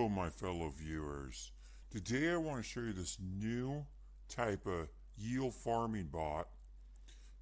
Hello, my fellow viewers. Today I want to show you this new type of yield farming bot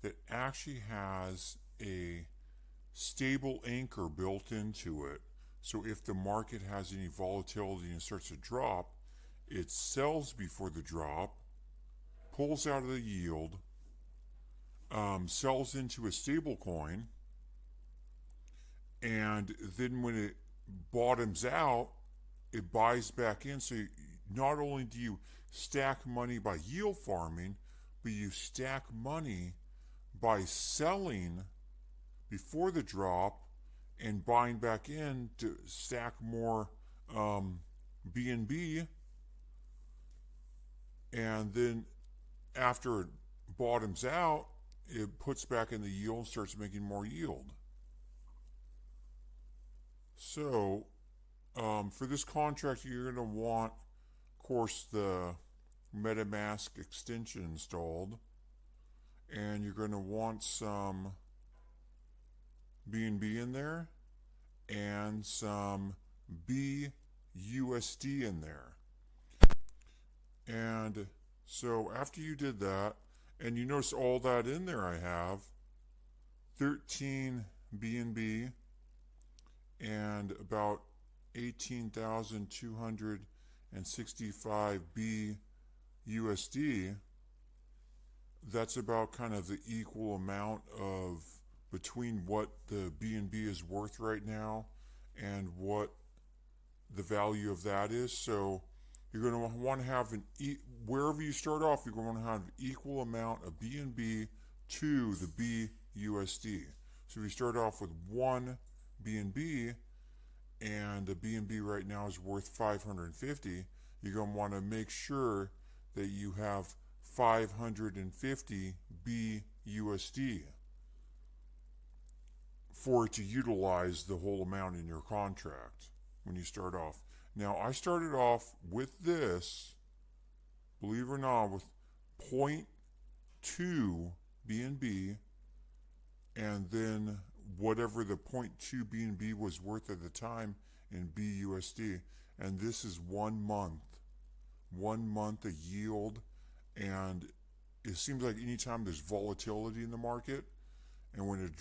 that actually has a stable anchor built into it. So if the market has any volatility and starts to drop, it sells before the drop, pulls out of the yield, sells into a stable coin, and then when it bottoms out, it buys back in. So not only do you stack money by yield farming, but you stack money by selling before the drop and buying back in to stack more BNB. And then after it bottoms out, it puts back in the yield and starts making more yield. So for this contract, you're going to want, of course, the MetaMask extension installed, and you're going to want some BNB in there and some BUSD in there. And so after you did that, and you notice all that in there, I have 13 BNB and about 18,265 BUSD. That's about kind of the equal amount of between what the BNB is worth right now and what the value of that is. So you're going to want to have wherever you start off, you're going to have an equal amount of BNB to the BUSD. So if you start off with one BNB and the BNB right now is worth 550, you're going to want to make sure that you have 550 BUSD for it to utilize the whole amount in your contract when you start off. Now, I started off with this, believe it or not, with 0.2 BNB, and then whatever the 0.2 BNB was worth at the time in BUSD. And this is 1 month. 1 month of yield. And it seems like anytime there's volatility in the market, and when it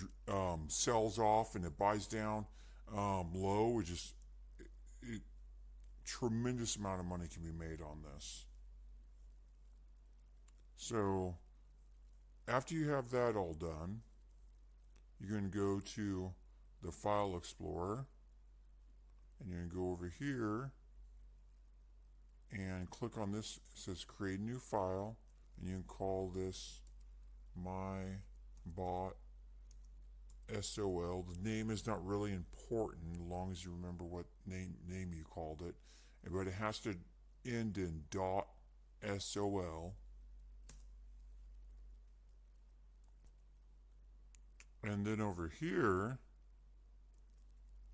sells off and it buys down low, tremendous amount of money can be made on this. So after you have that all done, you're going to go to the File Explorer, and you're going to go over here and click on this. It says Create New File, and you can call this My Bot SOL. The name is not really important as long as you remember what name you called it, but it has to end in .sol. And then over here,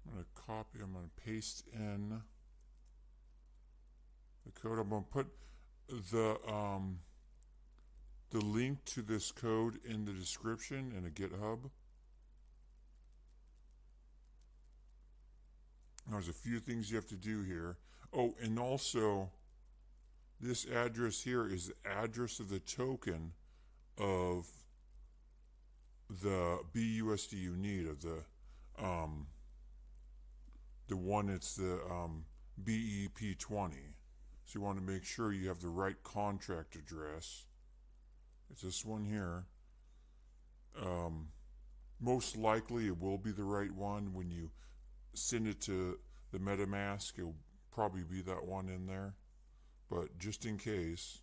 I'm going to paste in the code. I'm going to put the link to this code in the description in a GitHub. There's a few things you have to do here. Oh, and also, this address here is the address of the token of the BUSD you need, of the one it's the BEP20. So you want to make sure you have the right contract address. It's this one here. Most likely it will be the right one. When you send it to the MetaMask, it'll probably be that one in there. But just in case,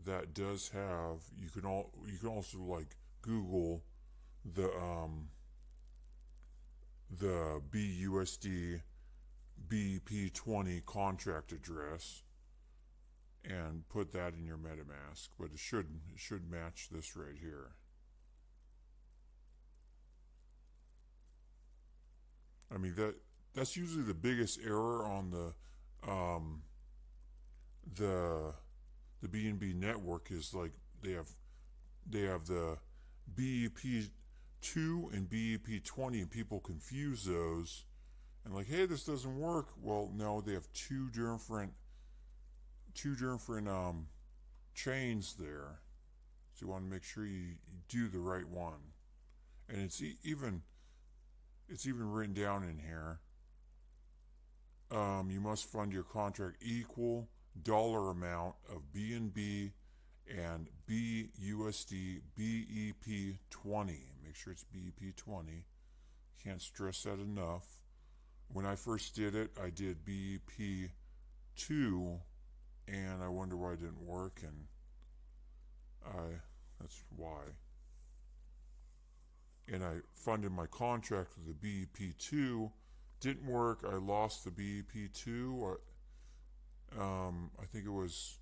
that does have, you can also like Google the BUSD BP20 contract address and put that in your MetaMask, but it should match this right here. I mean, that's usually the biggest error on the BNB network, is like they have the BEP2 and BEP20, and people confuse those, and like, hey, this doesn't work. Well, no, they have two different chains there. So you want to make sure you do the right one. And it's even written down in here. You must fund your contract equal dollar amount of BNB and BUSD BEP20. Make sure it's BEP20. Can't stress that enough. When I first did it, I did BEP2, and I wonder why it didn't work, and that's why. And I funded my contract with the BEP2. Didn't work. I lost the BEP2. I think it was,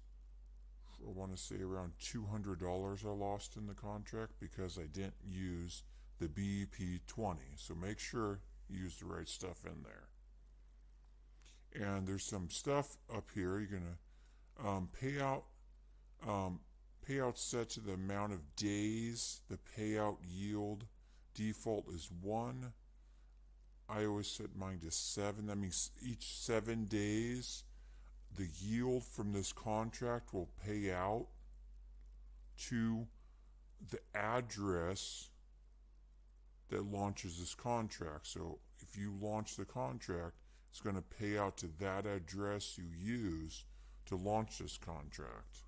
I want to say around $200 I lost in the contract because I didn't use the BEP20. So make sure you use the right stuff in there. And there's some stuff up here. You're gonna payout set to the amount of days. The payout yield default is 1. I always set mine to 7. That means each 7 days, the yield from this contract will pay out to the address that launches this contract. So if you launch the contract, it's going to pay out to that address you use to launch this contract.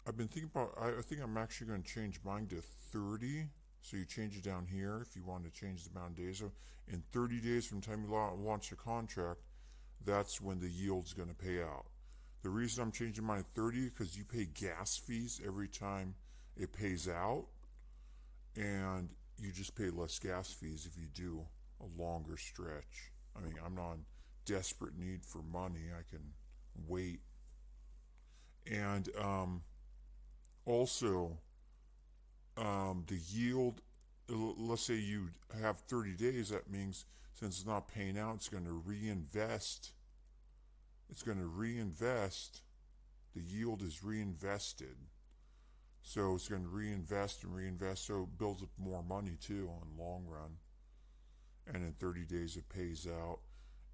I've been thinking about, I think I'm actually going to change mine to 30. So you change it down here if you want to change the amount of days. So in 30 days from the time you launch the contract, that's when the yield's going to pay out. The reason I'm changing mine to 30 is because you pay gas fees every time it pays out, and you just pay less gas fees if you do a longer stretch. I mean, I'm not in desperate need for money. I can wait. And also, the yield, let's say you have 30 days, that means since it's not paying out, it's going to reinvest. It's going to reinvest. The yield is reinvested. So it's going to reinvest and reinvest. So it builds up more money too in the long run. And in 30 days it pays out.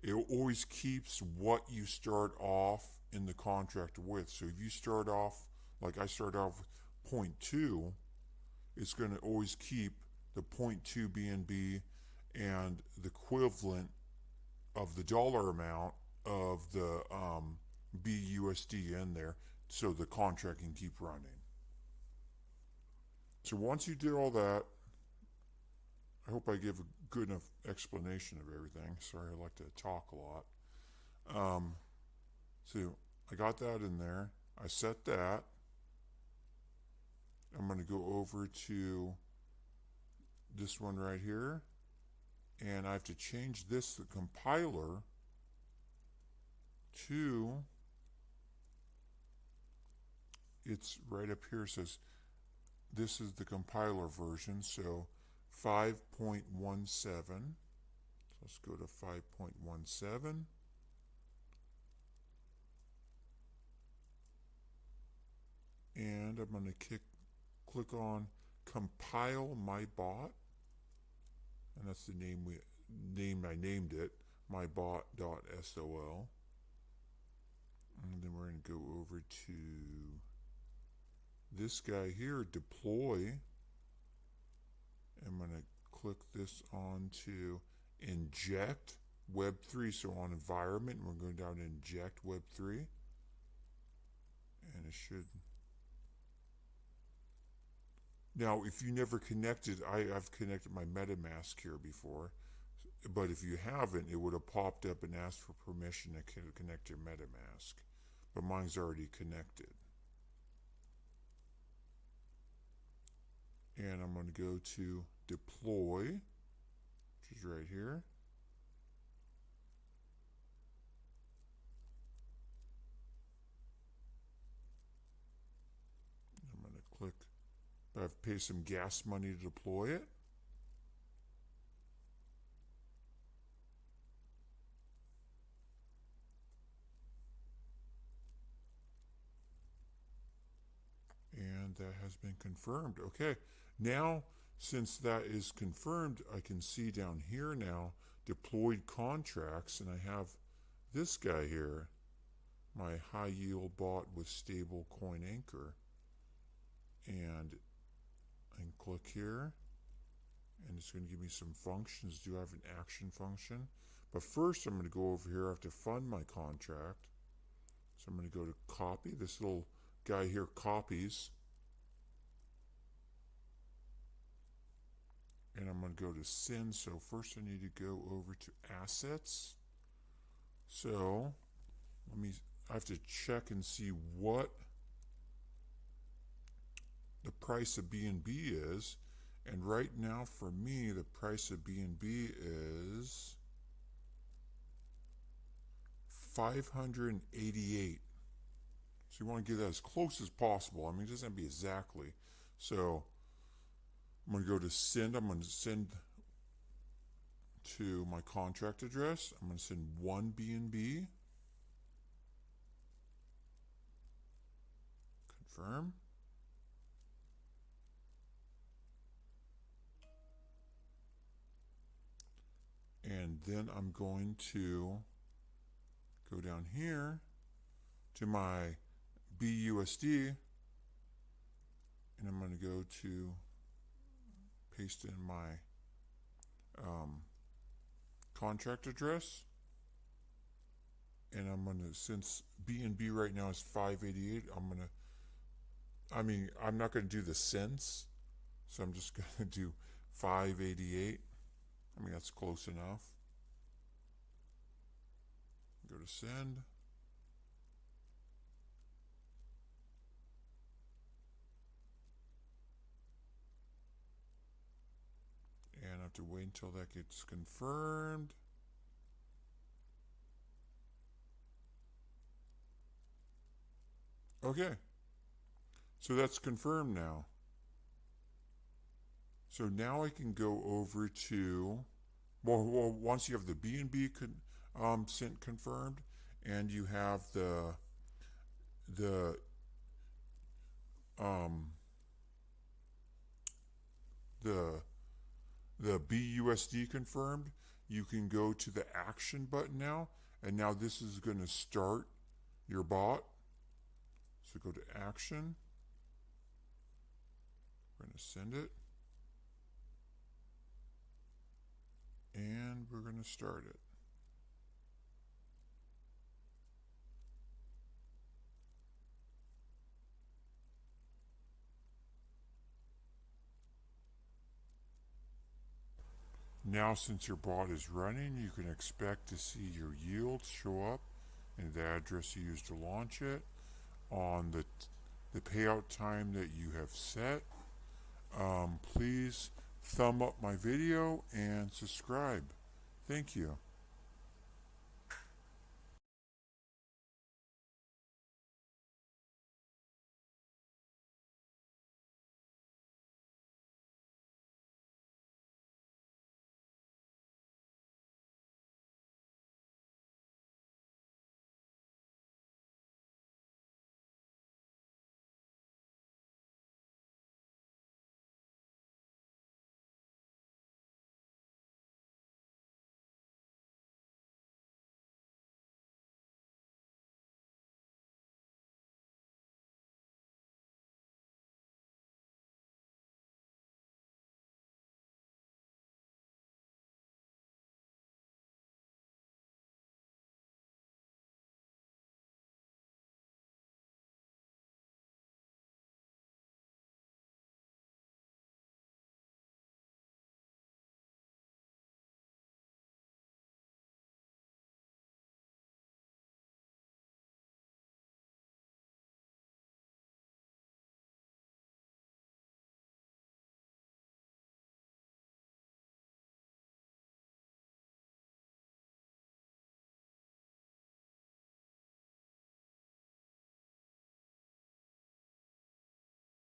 It always keeps what you start off in the contract with. So if you start off, like I start off with 0.2, it's going to always keep the 0.2 BNB and the equivalent of the dollar amount of the BUSD in there, so the contract can keep running. So once you do all that, I hope I give a good enough explanation of everything. Sorry, I like to talk a lot. So I got that in there. I set that. I'm going to go over to this one right here, and I have to change this, the compiler, to, it's right up here. It says this is the compiler version, so 5.17. So let's go to 5.17. And I'm going to click on compile my bot, and that's the name I named it, mybot.sol. And then we're going to go over to this guy here, deploy. I'm going to click this on to inject Web3. So on environment, we're going down to inject Web3. And it should. Now, if you never connected, I've connected my MetaMask here before. But if you haven't, it would have popped up and asked for permission to connect your MetaMask. But mine's already connected. And I'm going to go to deploy, which is right here. I'm going to click, I have to pay some gas money to deploy it. And that has been confirmed. Okay, now since that is confirmed, I can see down here now deployed contracts, and I have this guy here, my high yield bot with stable coin anchor. And I can click here, and it's going to give me some functions. Do I have an action function? But first I'm going to go over here. I have to fund my contract. So I'm going to go to copy. This little guy here copies. And I'm going to go to send. So first I need to go over to assets. So I have to check and see what the price of BNB is. And right now for me, the price of BNB is 588. So you want to get that as close as possible. I mean, it doesn't have to be exactly. So I'm going to go to send. I'm going to send to my contract address. I'm going to send 1 BNB. Confirm. And then I'm going to go down here to my BUSD, and I'm going to go to paste in my contract address. And I'm going to, since BNB right now is 588, I'm not going to do the cents, so I'm just going to do 588. I mean, that's close enough. Go to send. And I have to wait until that gets confirmed. Okay. So that's confirmed now. So now I can go over to, well once you have the BNB sent confirmed, and you have the BUSD confirmed, you can go to the action button now, and now this is going to start your bot. So go to action. We're going to send it. And we're going to start it. Now, since your bot is running, you can expect to see your yields show up and the address you used to launch it on the payout time that you have set. Please thumb up my video and subscribe. Thank you.